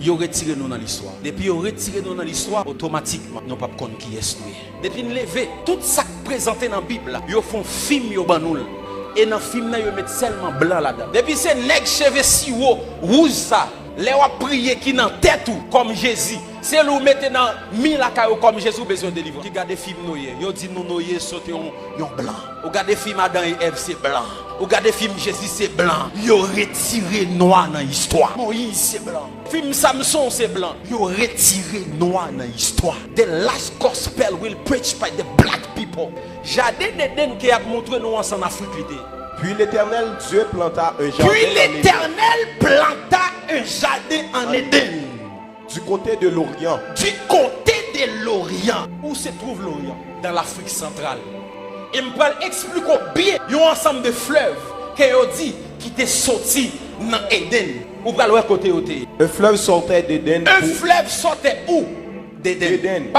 Ils ont retiré nous dans l'histoire. Depuis ils ont retiré nous dans l'histoire, automatiquement, nous ne pouvons pas connaître qui est nous. Depuis nous lever, tout ça présenté dans la Bible, ils font film, ils font et dans le film, ils mettent seulement blanc là-dedans. Depuis c'est nèg cheveux si haut, rouge ça. Les wa prier qui dans tête ou comme Jésus. C'est nous mettez dans mille caillou comme Jésus besoin de délivrer. Qui regarde film noyer, yo dit nous noyer sauter en blanc. Ou regarde film Adam et Ève c'est blanc. Ou regarde film Jésus c'est blanc. Yo retiré noir dans l'histoire. Moïse c'est blanc. Film Samson c'est blanc. Yo retiré noir dans l'histoire. The last gospel will preach by the black people. Jardin d'Éden qui a montré nous en Afrique. Puis l'Éternel Dieu planta un jardin. Puis l'Éternel planta un jardin en Éden. Du côté de l'Orient. Du côté de l'Orient. Où se trouve l'Orient? Dans l'Afrique centrale. Et je vais expliquer bien. Il y a un ensemble de fleuves qui ont dit qui étaient sortis dans Éden. Où va le côté où un fleuve sortait d'Éden. Un fleuve sortait où? D'Éden.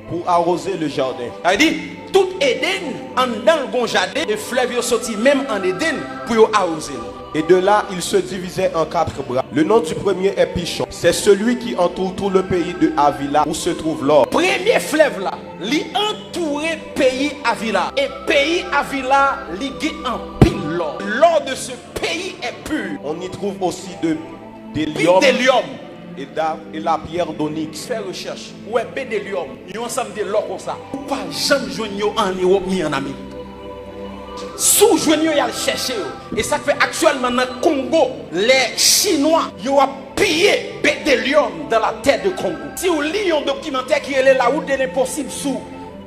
Pour arroser le jardin. Il dit tout Éden en dans le bon jardin, le fleuve est sorti même en Éden pour arroser. Et de là, il se divisait en 4 bras. Le nom du premier est Pishon. C'est celui qui entoure tout le pays de Havila où se trouve l'or. Premier fleuve là, il entourait pays Havila. Et pays Havila, il en pile l'or. L'or de ce pays est pur. On y trouve aussi des liums. Et la pierre d'onyx. Fais recherche. Ouais, bédélium. Ils ont ensemble de l'or comme ça. Pas jamais jouer en Europe ni en Amérique. Sous jouer, il y a le chercher. Et ça fait actuellement dans le Congo, les Chinois, ils ont pillé bédélium dans la terre de Congo. Si vous lisez un documentaire qui est la route de l'impossible sur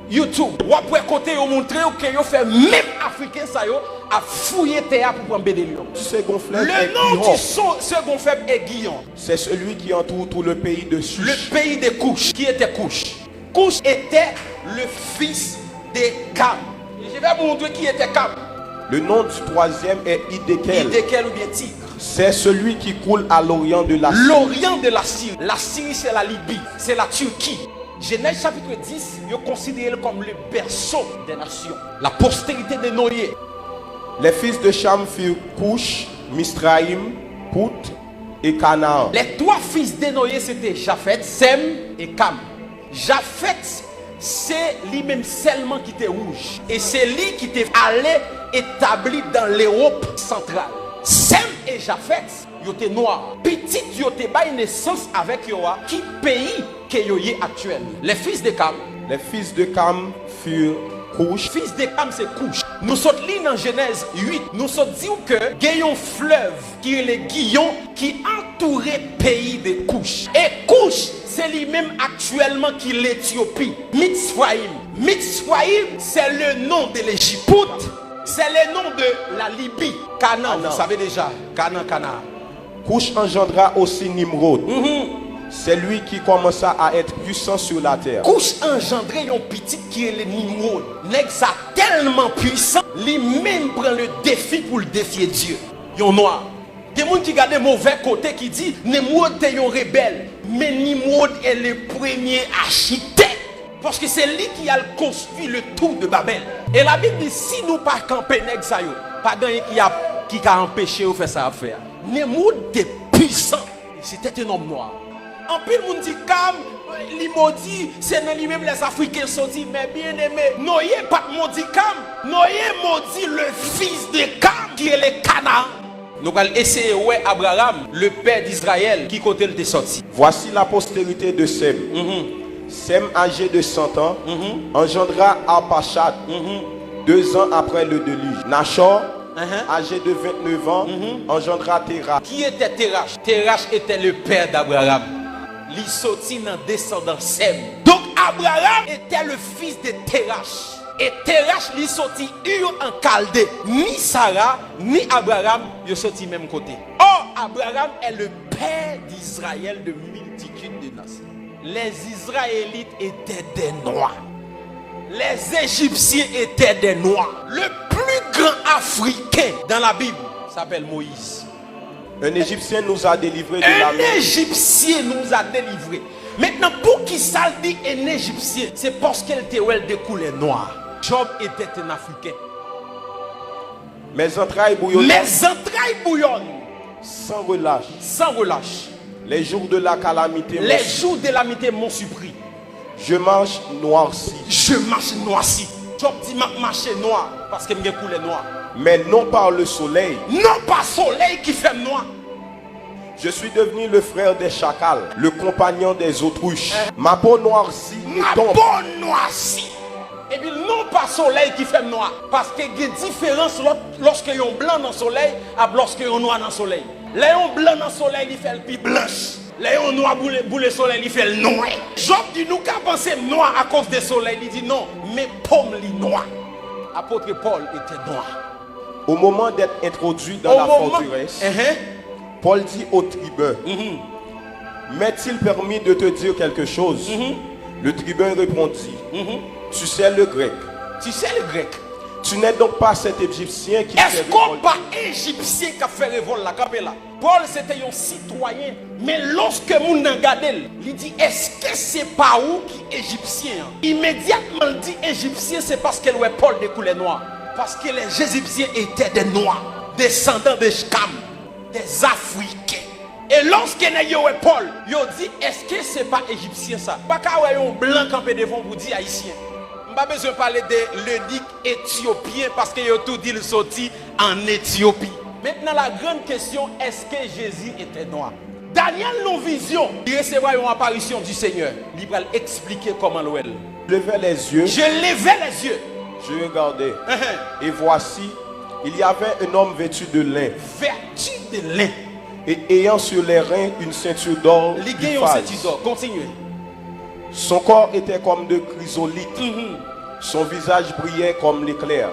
YouTube, vous pouvez côté vous montrer que vous fait même Africain ça a fouillé terre pour prendre bédélium. Le nom du second fleuve est Guillon. C'est celui qui entoure tout le pays de Cush. Le pays de Cush. Qui était Cush? Cush était le fils de Cam. Je vais vous montrer qui était Cam. Le nom du troisième est Hiddekel. Hiddekel ou bien Tigre. C'est celui qui coule à l'orient de la Syrie. L'orient de la Syrie. La Syrie c'est la Libye, c'est la Turquie. Genèse chapitre 10, il est considéré comme le berceau des nations. La postérité de Noé. Les fils de Cham furent Cush, Misraïm, Pout et Canaan. Les 3 fils de Noé c'était Japhet, Sem et Cam. Japhet, c'est lui-même seulement qui était rouge. Et c'est lui qui était allé établi dans l'Europe centrale. Sem et Japhet, ils étaient noirs. Petit, ils étaient pas une naissance avec Yoa. Qui pays que Yoye actuel? Les fils de Cam. Les fils de Cam furent Cush. Fils de Cam, c'est Cush. Nous sommes lits dans Genèse 8. Nous sommes dit que il y a un fleuve qui est le Guillon qui entourait le pays de Cush. Et Cush, c'est lui-même actuellement qui est l'Éthiopie. Mitzrayim. Mitzrayim, c'est le nom de l'Égypte. C'est le nom de la Libye. Canaan, vous savez déjà. Canaan. Cush engendra aussi Nimrod. C'est lui qui commença à être puissant sur la terre. Cush engendré un petit qui est le Nimrod. Nèg ça tellement puissant, lui-même prend le défi pour le défier Dieu. Yon noir. Des gens qui regardent mauvais côté qui dit Nimrod est un rebelle. Mais Nimrod est le premier architecte. Parce que c'est lui qui a construit le tour de Babel. Et la Bible dit si nous pas camper nèg ça yo, pas gagné qui a empêché de faire ça à faire. Nimrod était puissant. C'était un homme noir. En plus, on dit Cam, les maudits, c'est lui-même les Africains sont dit, mais bien aimé, Noé pas maudit Cam, Noé maudit le fils de Cam qui est le Canaan. Nous allons essayer ouais Abraham, le père d'Israël, qui côté le sorti. Voici la postérité de Sem. Sem, âgé de 100 ans, engendra Arpachad 2 ans après le déluge. Nachor, âgé de 29 ans, engendra Terach. Qui était Terach? Terach était le père d'Abraham. Il sortit dans descendant Sem. Donc Abraham était le fils de Terach. Et Terach lui sorti Ur en Chaldée. Ni Sarah, ni Abraham, ils sorti même côté. Or, Abraham est le père d'Israël de multitude de nations. Les Israélites étaient des noirs. Les Égyptiens étaient des noirs. Le plus grand Africain dans la Bible s'appelle Moïse. Un Égyptien nous a délivrés de la main. Un Égyptien nous a délivrés. Maintenant, pour qui ça dit un Égyptien? C'est parce qu'elle était de couleur noire. Job était un Africain. Mes entrailles bouillonnent. Mes entrailles bouillonnent. Sans relâche. Sans relâche. Les jours de la calamité. Les jours de calamité m'ont surpris. Je marche noirci. Je marche noirci. Je dis marcher noir parce que je coulé noir. Mais non par le soleil. Non pas soleil qui fait noir. Je suis devenu le frère des chacals, le compagnon des autruches. Ma peau noircie Ma et tombe. peau noircie. Et puis non pas soleil qui fait noir. Parce qu'il y a une différence lorsque y a un blanc dans le soleil et lorsque y a un noir dans le soleil. Les blanc dans le soleil, il fait le plus blanche. Les noir pour le soleil, il fait le noir. Job dit nous qu'à penser noir à cause du soleil. Il dit non, mais pomme li noir. Apôtre Paul était noir. Au moment d'être introduit dans la forteresse, Paul dit au tribun, m'est-il permis de te dire quelque chose? Le tribun répondit, tu sais le grec. Tu sais le grec. Tu n'es donc pas cet Égyptien qui Est-ce qu'on pas Égyptien qui a fait révolte là? Paul c'était un citoyen. Mais lorsque moun nan gade, il dit est-ce que c'est pas où qui Égyptien? Immédiatement il dit Égyptien, c'est parce que Paul de couleur noire. Parce que les Égyptiens étaient des noirs, descendants de Sham, des Africains. Et lorsque Paul, il dit est-ce que c'est pas Égyptien ça? Pas qu'à un blanc campé devant vous dire haïtien. Pas besoin de parler de l'eunuque éthiopien parce que a tout dit le sorti en Éthiopie. Maintenant la grande question, est-ce que Jésus était noir? Daniel non vision, il recevra une apparition du Seigneur. Il va expliquer comment l'ouel. Je levais les yeux. Je levais les yeux. Je regardais. Et voici, il y avait un homme vêtu de lin. Vêtu de lin. Et ayant sur les reins une ceinture d'or. Continuez. Son corps était comme de chrysolite. Son visage brillait comme l'éclair.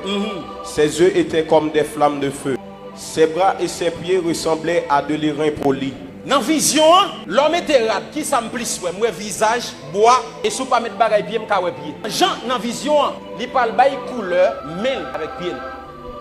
Ses yeux étaient comme des flammes de feu. Ses bras et ses pieds ressemblaient à de l'airain poli. Dans la vision, l'homme était rade. Qui ça me plus? Moi, visage, bois, et si pas mettre bagaille pied, je pied. Jean, dans la vision, il parle de couleur, mêle avec pied.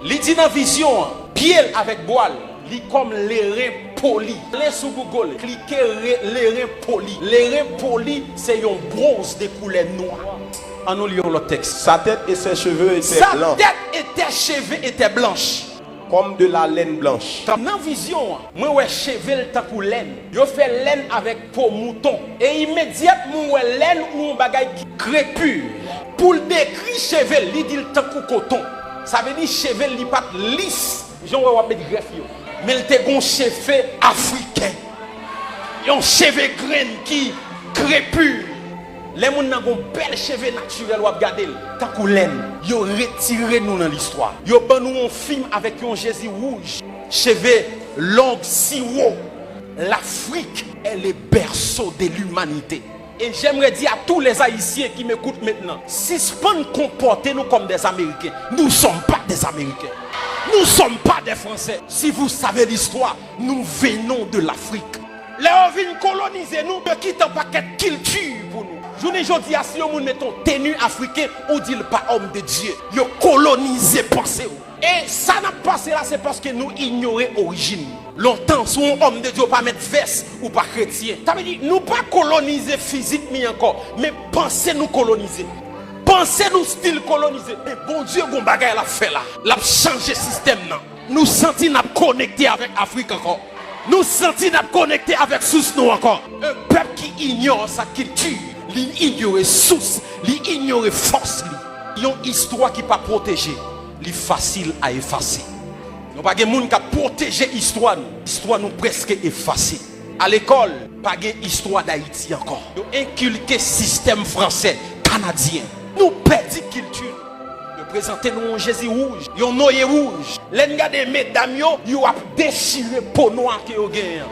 Il dit dans la vision, pied avec bois, il comme l'airain poli. Les sous Google, cliquez l'airain poli. L'airain poli, c'est un bronze de couleur noire. En nous lisons le texte. Sa tête et ses cheveux étaient blancs. Sa tête et ses cheveux étaient blanches. Comme de la laine blanche. Dans la vision, moi ouais cheveux tant pour laine. Yo fait laine avec peau mouton. Et immédiatement ouais laine ou un bagage qui crépure. Pour le décrire cheveux, il dit tant pour coton. Ça veut dire cheveux li pas lisse. Jean ouais mettre greffe yo. Mais il te gon cheveux africain. Yon cheveux grain qui crépure. Les gens qui ont bel cheveux naturels ou regarder tant que laine, ils ont retiré nous dans l'histoire. Ils ont nous un film avec un Jésus rouge, cheveux longs si haut. L'Afrique est le berceau de l'humanité. Et j'aimerais dire à tous les Haïtiens qui m'écoutent maintenant, si ce pas nous comporter nous comme des Américains, nous ne sommes pas des Américains. Nous ne sommes pas des Français. Si vous savez l'histoire, nous venons de l'Afrique. Les gens viennent coloniser nous, de quitter un paquet de culture pour nous. Je ne dis pas si nous mettons tenue africaine, on dit pas homme de Dieu. Ils colonisé pensez vous. Et ça n'a pas passé là, c'est parce que nous ignorons l'origine. Longtemps, si un homme de Dieu pas mettre veste ou pas chrétien. Ça veut dire nous pas coloniser physiquement encore, mais pensez nous coloniser. Pensez nous style colonisé. Et bon Dieu, bon bagay l'a fait là. L'a changé système là. Nous sentons nous connecter avec Afrique encore. Nous sentons nous connecter avec source nous encore. Un peuple qui ignore sa culture, il ignore source, il ignore force. Il y a une histoire qui pas protégée, il est facile à effacer. Nous pas de monde qui protéger l'histoire nous. L'histoire nous presque effacée. À l'école, pas de histoire d'Haïti encore. Nous inculquer système français, canadien. Nous perdons culture. Nous présentons nous un Jésus rouge, un noyer rouge. Les gars des mesdames, ils ont déchiré peau noire que vous gagnez.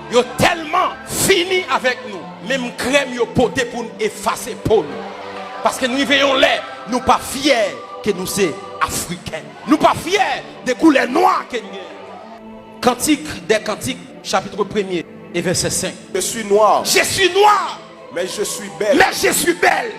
Ils ont tellement fini avec nous. Même crème, ils ont porté pour nous effacer peau nous. Parce que nous veillons là, nous pas fiers que nous sommes africains. Nous pas fiers des couleurs noires que nous avons. Cantique des Cantiques, chapitre 1er et verset 5. Je suis noir. Je suis noir. Mais je suis belle. Mais je suis belle.